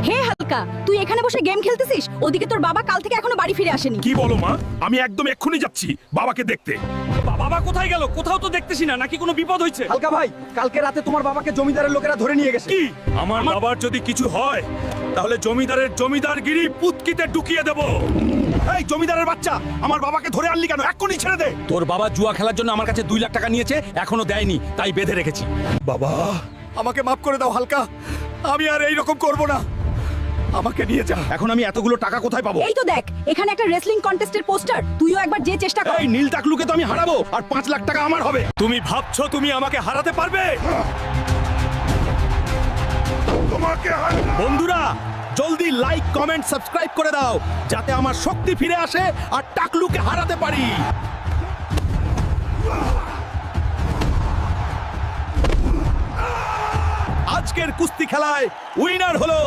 হে হালকা, তুই এখানে বসে গেম খেলতেছিস? ওদিকে তোর বাবা কাল থেকে এখনো বাড়ি ফিরে আসেনি। কি বলো মা? আমি একদম এক্ষুনি যাচ্ছি বাবাকে দেখতে। বাবা কোথায় গেল? কোথাও তো দেখতেছি না, নাকি কোনো বিপদ হয়েছে? হালকা ভাই, কালকে রাতে তোমার বাবাকে জমিদারের লোকেরা ধরে নিয়ে গেছে। কি আমার বাবার যদি কিছু হয় তাহলে জমিদারের জমিদারগিরি পুতকিতে ঢুকিয়ে দেব। এই জমিদারের বাচ্চা, আমার বাবাকে ধরে আনলি কেন? এক্ষুনি ছেড়ে দে। তোর বাবা জুয়া খেলার জন্য আমার কাছে 2 লাখ টাকা নিয়েছে, এখনো দেয়নি, তাই বেঁধে রেখেছি। বাবা, আমাকে মাফ করে দাও হালকা, আমি আর এই রকম করব না। আমাকে নিয়ে যা। এখন আমি এতগুলো টাকা কোথায় পাবো? এই তো দেখ, এখানে একটা রেসলিং কন্টেস্টের পোস্টার, তুইও একবার যে চেষ্টা কর। এই নীল টাকলুকে তো আমি হারাবো আর 5 লাখ টাকা আমার হবে। তুমি ভাবছো তুমি আমাকে হারাতে পারবে? তোমাকে বন্ধুরা, জলদি লাইক কমেন্ট সাবস্ক্রাইব করে দাও যাতে আমার শক্তি ফিরে আসে আর টাকলুকে হারাতে পারি। আজকের কুস্তি খেলায় উইনার হলো